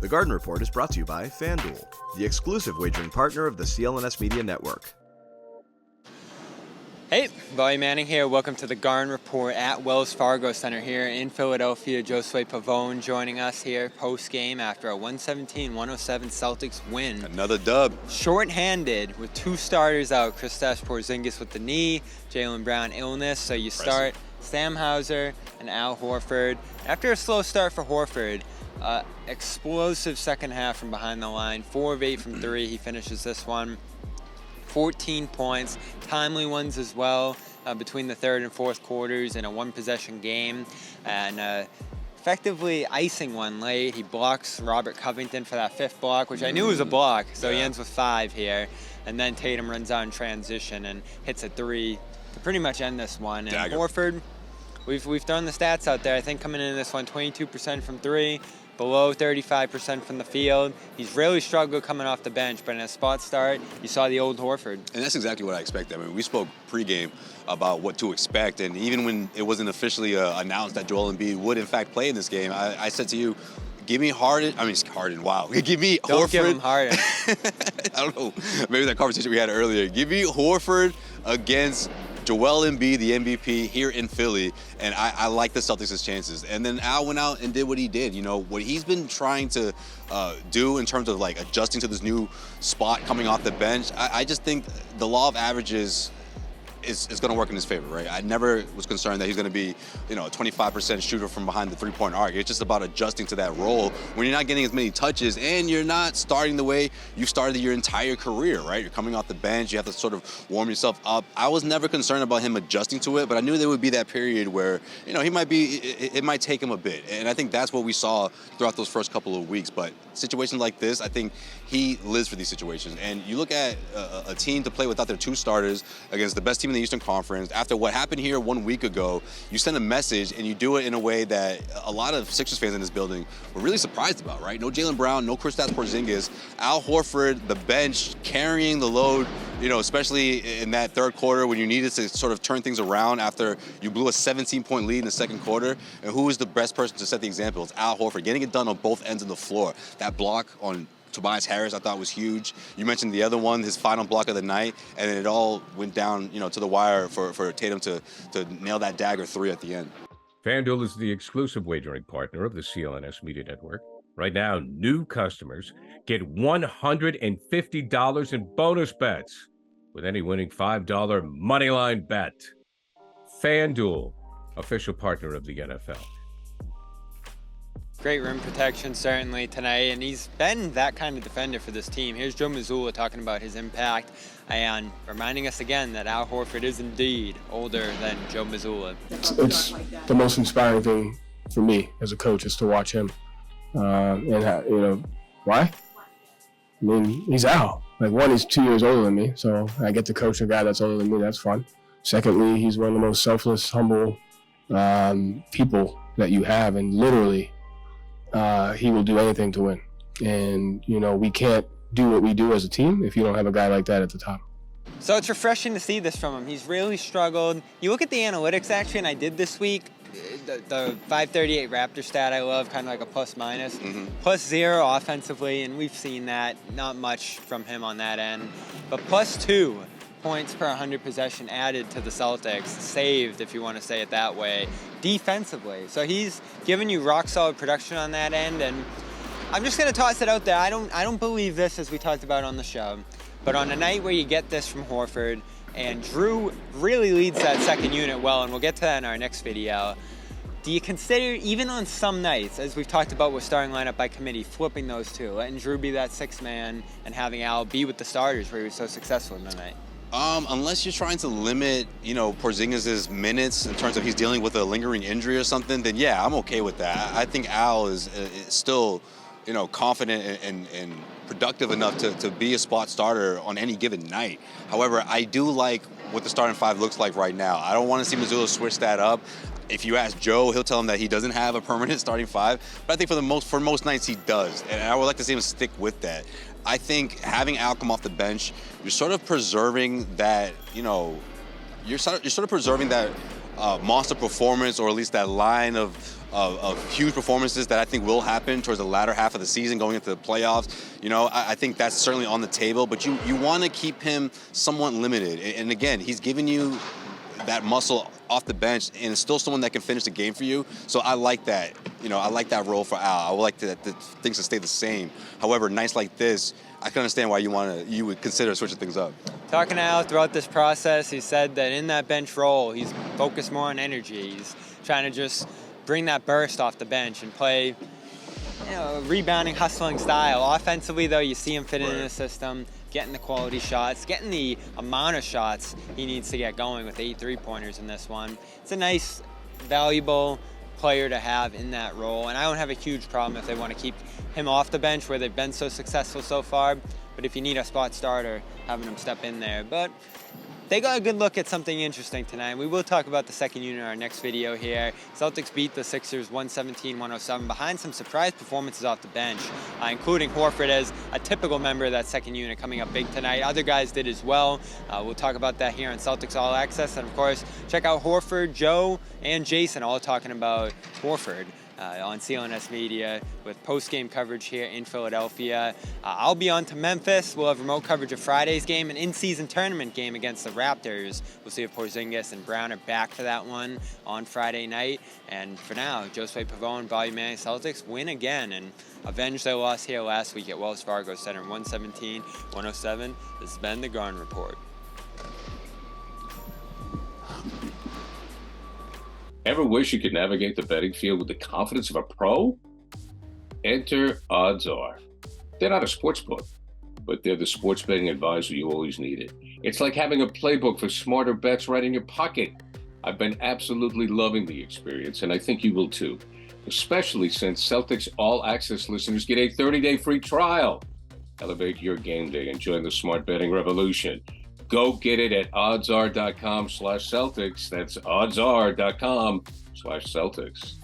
The Garden Report is brought to you by FanDuel, the exclusive wagering partner of the CLNS Media Network. Hey, Bobby Manning here. Welcome to the Garden Report at Wells Fargo Center here in Philadelphia. Josue Pavon joining us here post-game after a 117-107 Celtics win. Another dub. Short-handed with two starters out. Kristaps Porzingis with the knee, Jaylen Brown illness. So you start Sam Hauser and Al Horford. After a slow start for Horford, explosive second half from behind the line. 4 of 8 from 3. He finishes this one. 14 points, timely ones as well between the third and fourth quarters in a one-possession game, and effectively icing one late. He blocks Robert Covington for that fifth block, which I knew was a block, so he ends with 5 here. And then Tatum runs out in transition and hits a 3 to pretty much end this one. And Horford, we've thrown the stats out there. I think coming into this one, 22% from 3. Below 35% from the field. He's really struggled coming off the bench, but in a spot start, you saw the old Horford. And that's exactly what I expected. I mean, we spoke pregame about what to expect, and even when it wasn't officially announced that Joel Embiid would in fact play in this game, I said to you, give me Harden, wow. Give me Horford. Don't give him Harden. I don't know, maybe that conversation we had earlier. Give me Horford against Joel Embiid, the MVP, here in Philly, and I like the Celtics' chances. And then Al went out and did what he did. You know, what he's been trying to do in terms of, like, adjusting to this new spot coming off the bench, I just think the law of averages is going to work in his favor, right? I never was concerned that he's going to be, a 25% shooter from behind the three-point arc. It's just about adjusting to that role when you're not getting as many touches and you're not starting the way you started your entire career, right? You're coming off the bench. You have to sort of warm yourself up. I was never concerned about him adjusting to it, but I knew there would be that period where, it might take him a bit. And I think that's what we saw throughout those first couple of weeks. But situations like this, I think he lives for these situations. And you look at a team to play without their 2 starters against the best team in the Eastern Conference. After what happened here 1 week ago, you send a message and you do it in a way that a lot of Sixers fans in this building were really surprised about, right? No Jaylen Brown, no Kristaps Porzingis, Al Horford, the bench, carrying the load, especially in that third quarter when you needed to sort of turn things around after you blew a 17-point lead in the second quarter. And who is the best person to set the example? It's Al Horford, getting it done on both ends of the floor. That block on Tobias Harris I thought was huge. You mentioned the other one, his final block of the night, and it all went down, to the wire for Tatum to nail that dagger 3 at the end. FanDuel is the exclusive wagering partner of the CLNS Media Network. Right now, new customers get $150 in bonus bets with any winning $5 moneyline bet. FanDuel, official partner of the NFL. Great rim protection, certainly, tonight, and he's been that kind of defender for this team. Here's Joe Mazzulla talking about his impact and reminding us again that Al Horford is indeed older than Joe Mazzulla. It's the most inspiring thing for me as a coach is to watch him. And why? I mean, he's Al. Like, one, he's 2 years older than me, so I get to coach a guy that's older than me. That's fun. Secondly, he's one of the most selfless, humble people that you have, and literally, he will do anything to win. And, we can't do what we do as a team if you don't have a guy like that at the top. So it's refreshing to see this from him. He's really struggled. You look at the analytics, actually, and I did this week, the 538 Raptor stat I love, kind of like a plus-minus. Mm-hmm. +0 offensively, and we've seen that. Not much from him on that end. But +2 points per 100 possession added to the Celtics, saved, if you want to say it that way, defensively. So he's giving you rock-solid production on that end, and I'm just going to toss it out there. I don't believe this, as we talked about on the show, but on a night where you get this from Horford, and Drew really leads that second unit well, and we'll get to that in our next video, do you consider, even on some nights, as we've talked about with starting lineup by committee, flipping those two, letting Drew be that sixth man and having Al be with the starters where he was so successful in the night? Unless you're trying to limit, Porzingis' minutes in terms of he's dealing with a lingering injury or something, then yeah, I'm okay with that. I think Al is still, confident and productive enough to be a spot starter on any given night. However, I do like what the starting 5 looks like right now. I don't want to see Mazzulla switch that up. If you ask Joe, he'll tell him that he doesn't have a permanent starting 5, but I think for most nights he does, and I would like to see him stick with that. I think having Al come off the bench, you're sort of preserving that, you're sort of preserving that monster performance, or at least that line of huge performances that I think will happen towards the latter half of the season going into the playoffs. You know, I think that's certainly on the table, but you want to keep him somewhat limited. And again, he's giving you that muscle off the bench and is still someone that can finish the game for you. So I like that. You know, I like that role for Al. I would like the things to stay the same. However, nights like this, I can understand why you would consider switching things up. Talking to Al throughout this process, he said that in that bench role, he's focused more on energy. He's trying to just bring that burst off the bench and play, you know, rebounding, hustling style. Offensively, though, you see him fit in the system, getting the quality shots, getting the amount of shots he needs to get going with 8 3-pointers in this one. It's a nice, valuable player to have in that role, and I don't have a huge problem if they want to keep him off the bench where they've been so successful so far. But if you need a spot starter, having him step in there. But they got a good look at something interesting tonight. We will talk about the second unit in our next video here. Celtics beat the Sixers 117-107 behind some surprise performances off the bench, including Horford as a typical member of that second unit coming up big tonight. Other guys did as well. We'll talk about that here on Celtics All Access. And of course, check out Horford, Joe, and Jason all talking about Horford on CLNS Media with post-game coverage here in Philadelphia. I'll be on to Memphis. We'll have remote coverage of Friday's game, an in-season tournament game against the Raptors. We'll see if Porzingis and Brown are back for that one on Friday night. And for now, Josue, Pavon, Volume A Celtics win again and avenge their loss here last week at Wells Fargo Center, 117-107. This has been the Garden Report. Ever wish you could navigate the betting field with the confidence of a pro? Enter Odds Are. They're not a sports book, but they're the sports betting advisor you always needed. It's like having a playbook for smarter bets right in your pocket. I've been absolutely loving the experience, and I think you will too, especially since Celtics All Access listeners get a 30-day free trial. Elevate your game day and join the smart betting revolution. Go get it at oddsr.com/Celtics. That's oddsr.com/Celtics.